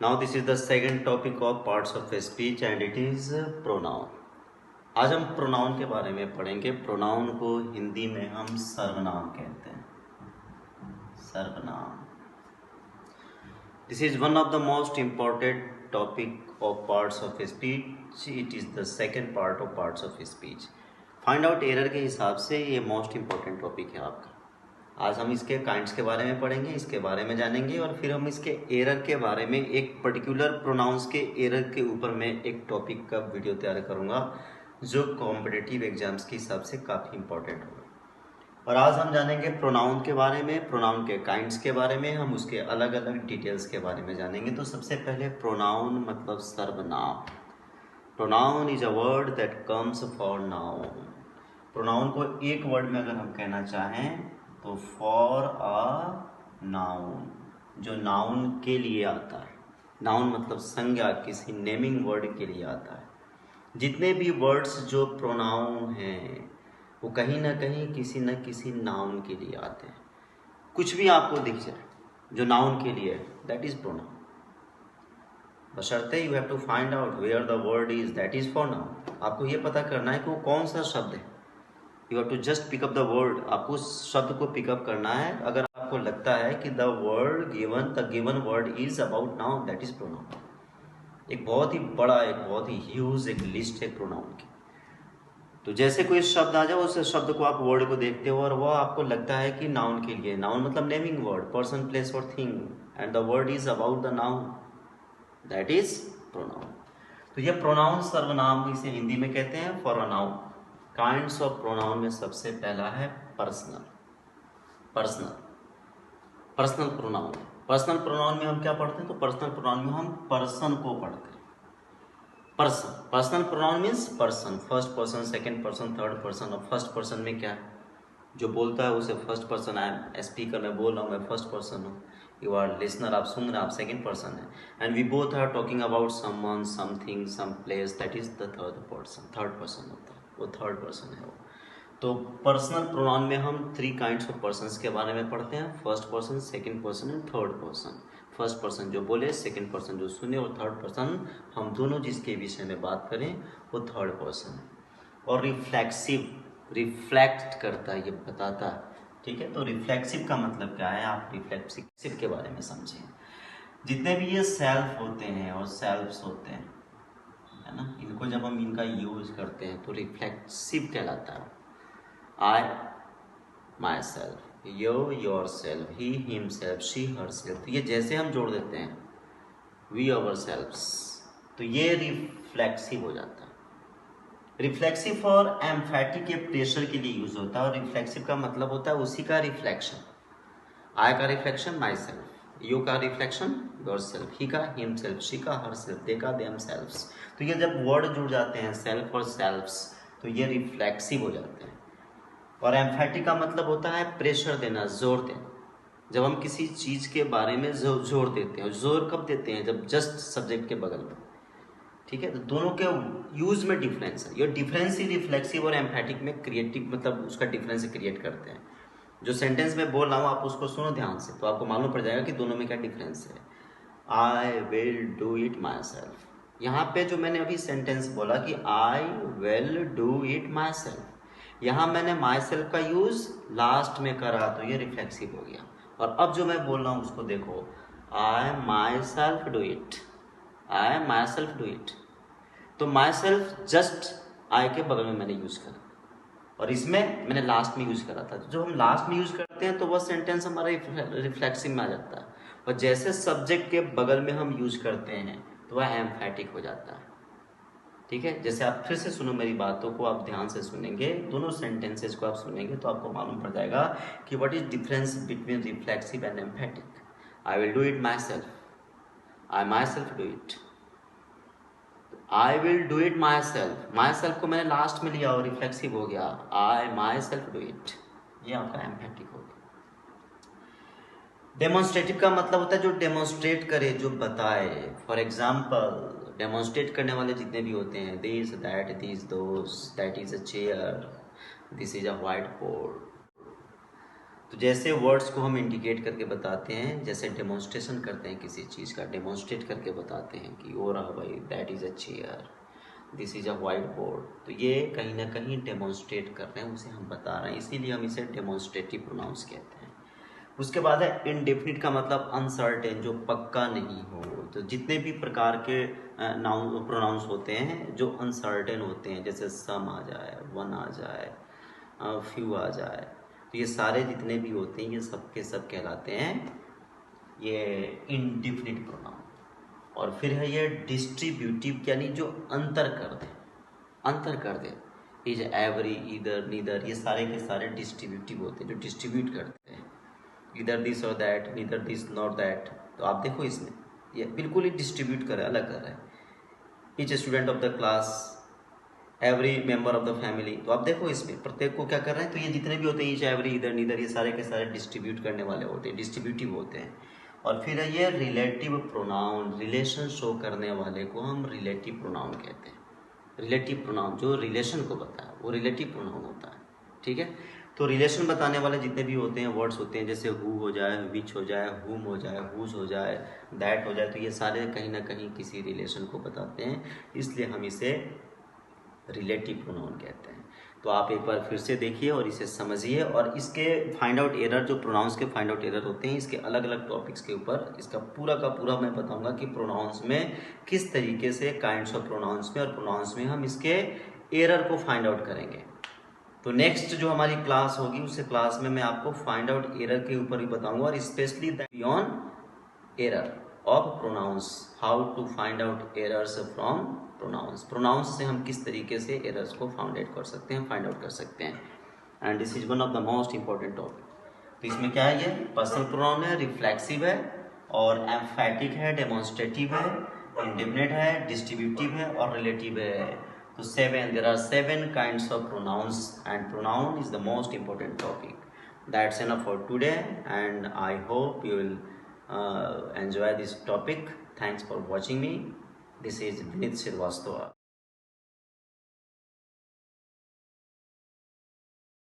Now this is the second topic of parts of speech and it is pronoun. आज हम pronoun के बारे में पढ़ेंगे। प्रोनाउन को हिंदी में हम सर्वनाम कहते हैं। सर्वनाम। This is one of the most important topic of parts of speech. It is the second part of parts of speech. Find out error के हिसाब से ये most important topic है आपका। आज हम इसके काइंड्स के बारे में पढ़ेंगे, इसके बारे में जानेंगे और फिर हम इसके एरर के बारे में एक पर्टिकुलर प्रोनाउंस के एरर के ऊपर मैं एक टॉपिक का वीडियो तैयार करूंगा जो कॉम्पिटिटिव एग्जाम्स के हिसाब से काफ़ी इंपॉर्टेंट होगा। और आज हम जानेंगे प्रोनाउन के बारे में, प्रोनाउन के काइंड्स के बारे में, हम उसके अलग अलग डिटेल्स के बारे में जानेंगे। तो सबसे पहले प्रोनाउन मतलब सर्वनाम। Pronoun is a word that comes for noun. Pronoun को एक वर्ड में अगर हम कहना चाहें तो फॉर अ नाउन, जो नाउन के लिए आता है। नाउन मतलब संज्ञा, किसी नेमिंग वर्ड के लिए आता है। जितने भी वर्ड्स जो प्रोनाउन हैं वो कहीं ना कहीं किसी न किसी नाउन के लिए आते हैं। कुछ भी आपको दिख जाए जो नाउन के लिए है, दैट इज प्रोनाउन। बशर्ते you have to find out where the word is that is for noun. आपको ये पता करना है कि वो कौन सा शब्द है। You have to just pick up the word. आपको उस शब्द को पिकअप करना है। अगर आपको लगता है कि the given word is about noun, that is pronoun. एक बहुत ही बड़ा, एक बहुत ही ह्यूज एक लिस्ट है प्रोनाउन की। तो जैसे कोई शब्द आ जाए उस शब्द को आप वर्ड को देखते हो और वो आपको लगता है कि नाउन के लिए। नाउन मतलब नेमिंग वर्ड, पर्सन, प्लेस और thing, and the word is about the noun, that is pronoun. तो ये प्रोनाउन सर्वनाम इसे हिंदी में कहते हैं for a noun. Kinds of pronoun में सबसे पहला है personal. Personal personal pronoun. Personal pronoun में हम क्या पढ़ते हैं? तो पर्सनल प्रोनाउन में हम पर्सन को पढ़ते हैं। Person, personal pronoun means person, first person, second person, third person. और फर्स्ट पर्सन में क्या है? जो बोलता है उसे first person. I am speaker, मैं बोल रहा हूँ, मैं फर्स्ट पर्सन हूँ। यू आर लिसनर, आप सुन रहे हैं, आप सेकंड पर्सन है। And we both are talking about someone, something, some place, that is the third person. Third person होता है वो, थर्ड पर्सन है वो। तो पर्सनल प्रोनाउन में हम 3 काइंड्स ऑफ पर्सन्स के बारे में पढ़ते हैं। First person, second person and third person. First person जो बोले, सेकंड पर्सन जो सुने, और थर्ड पर्सन हम दोनों जिसके विषय में बात करें वो थर्ड पर्सन है। और रिफ्लेक्सिव, रिफ्लेक्ट करता है, ये बताता है। ठीक है, तो रिफ्लेक्सिव का मतलब क्या है, आप रिफ्लेक्सिव के बारे में समझें। जितने भी ये सेल्फ होते हैं और सेल्फ्स होते हैं, है ना, इनको जब हम इनका यूज करते हैं तो रिफ्लेक्सिव कहलाता है। I, myself, you, yourself, he, himself, she, herself। तो ये जैसे हम जोड़ देते हैं we, ourselves, तो ये रिफ्लेक्सिव हो जाता है। रिफ्लेक्सिव और एम्फैटिक ये प्रेशर के लिए यूज होता है। और रिफ्लेक्सिव का मतलब होता है उसी का रिफ्लेक्शन। I का रिफ्लेक्शन माई सेल्फ, यू का रिफ्लेक्शन योर सेल्फ, ही का हिमसेल्फ, शी का हर सेल्फ, दे का देम सेल्फ्स। तो ये जब वर्ड जुड़ जाते हैं सेल्फ और सेल्फ्स तो ये रिफ्लेक्सिव हो जाते हैं। और एम्फैटिक का मतलब होता है प्रेशर देना, जोर देना। जब हम किसी चीज़ के बारे में जोर देते हैं। जोर कब देते हैं? जब जस्ट सब्जेक्ट के बगल में। ठीक है, तो दोनों के यूज में डिफरेंस है। ये डिफरेंस ही रिफ्लेक्सिव और एम्फैटिक में क्रिएटिव, मतलब उसका डिफरेंस क्रिएट करते हैं। जो सेंटेंस में बोल रहा हूँ आप उसको सुनो ध्यान से, तो आपको मालूम पड़ जाएगा कि दोनों में क्या डिफरेंस है। I will do it my self, यहाँ पे जो मैंने अभी सेंटेंस बोला कि I will do it my self, यहाँ मैंने माई सेल्फ का यूज लास्ट में करा तो ये रिफ्लेक्सिव हो गया। और अब जो मैं बोल रहा हूँ उसको देखो, I myself do it, I myself do it. तो माई सेल्फ जस्ट आई के बगल में मैंने यूज करा और इसमें मैंने लास्ट में यूज करा था। तो जो हम लास्ट में यूज करते हैं तो वह सेंटेंस हमारा रिफ्लेक्सिव में आ जाता है। और जैसे सब्जेक्ट के बगल में हम यूज करते हैं तो वह एम्फैटिक हो जाता है। ठीक है, जैसे आप फिर से सुनो मेरी बातों को, आप ध्यान से सुनेंगे, दोनों सेंटेंसेस को आप सुनेंगे तो आपको मालूम पड़ जाएगा कि what is difference between reflexive and एम्फैटिक। I will do it my self, I myself do it. I will do it my self, my self को मैंने लास्ट में लिया और रिफ्लेक्सिव हो गया। आई माई सेल्फ डू इट, ये आपका एम्फैटिक हो गया। डेमोन्स्ट्रेटिव का मतलब होता है जो डेमोन्स्ट्रेट करे, जो बताए। फॉर एग्जाम्पल, डेमोन्स्ट्रेट करने वाले जितने भी होते हैं, this, those, that is a chair, this is a white board. तो जैसे वर्ड्स को हम इंडिकेट करके बताते हैं, जैसे डेमोन्स्ट्रेशन करते हैं किसी चीज़ का, डेमोन्स्ट्रेट करके बताते हैं कि ओ रहा भाई, that is a chair, this is a white board, तो ये कहीं ना कहीं डेमोन्स्ट्रेट कर रहे हैं, उसे हम बता रहे हैं, इसीलिए हम इसे डेमोन्स्ट्रेटिव प्रोनाउंस कहते हैं। उसके बाद है इनडेफिनिट का मतलब अनसर्टेन, जो पक्का नहीं हो। तो जितने भी प्रकार के नाउन प्रोनाउंस होते हैं जो अनसर्टेन होते हैं, जैसे सम आ जाए, वन आ जाए, फ्यू आ जाए, तो ये सारे जितने भी होते हैं ये सब के सब कहलाते हैं ये इनडिफिनिट प्रोनाउन। और फिर है ये डिस्ट्रीब्यूटिव, यानी जो अंतर कर दे, अंतर कर दे, इज, एवरी, इधर, नीदर, ये सारे के सारे डिस्ट्रीब्यूटिव होते हैं, जो डिस्ट्रीब्यूट करते हैं, इधर दिस और that, neither this not that. तो आप देखो इसमें ये बिल्कुल ही डिस्ट्रीब्यूट कर रहा है, अलग कर रहा है। Each student of the class, every member of the family, तो आप देखो इसमें प्रत्येक को क्या कर रहे हैं, तो ये जितने भी होते हैं, ईच, एवरी, इधर, नीदर, ये सारे के सारे डिस्ट्रीब्यूट करने वाले होते हैं, डिस्ट्रीब्यूटिव होते हैं। और फिर है ये रिलेटिव प्रोनाउन, रिलेशन शो करने वाले को हम रिलेटिव प्रोनाउन कहते हैं। रिलेटिव प्रोनाउन जो रिलेशन को बताए वो रिलेटिव प्रोनाउन होता है, ठीक है। तो रिलेशन बताने वाले जितने भी होते हैं वर्ड्स होते हैं, जैसे हु हो जाए, विच हो जाए, हुम हो जाए, हुज हो जाए, दैट हो जाए, तो ये सारे कहीं ना कहीं किसी रिलेशन को बताते हैं, इसलिए हम इसे रिलेटिव प्रोनाउन कहते हैं। तो आप एक बार फिर से देखिए और इसे समझिए, और इसके फाइंड आउट एरर, जो प्रोनाउंस के फाइंड आउट एरर होते हैं, इसके अलग अलग टॉपिक्स के ऊपर इसका पूरा का पूरा मैं बताऊंगा कि प्रोनाउंस में किस तरीके से काइंड्स ऑफ प्रोनाउंस में और प्रोनाउंस में हम इसके एरर को फाइंड आउट करेंगे। तो नेक्स्ट जो हमारी क्लास होगी उस क्लास में मैं आपको फाइंड आउट एरर के ऊपर ही बताऊंगा, और specially beyond error of pronouns, how to find out errors from pronouns, pronouns से हम किस तरीके से एरर्स को फाइंड आउट कर सकते हैं, फाइंड आउट कर सकते हैं। And this is one of the most important topic. तो इसमें क्या है, ये पर्सनल प्रोनाउन है, रिफ्लेक्सिव है, और एम्फैटिक है, डेमोन्स्ट्रेटिव है, इंडेफिनिट है, डिस्ट्रीब्यूटिव है, और रिलेटिव है। तो there are 7 kinds of pronouns, and pronoun is the most important topic. That's enough for today, and I hope you will enjoy this topic. Thanks for watching me. This is Vinit Srivastava.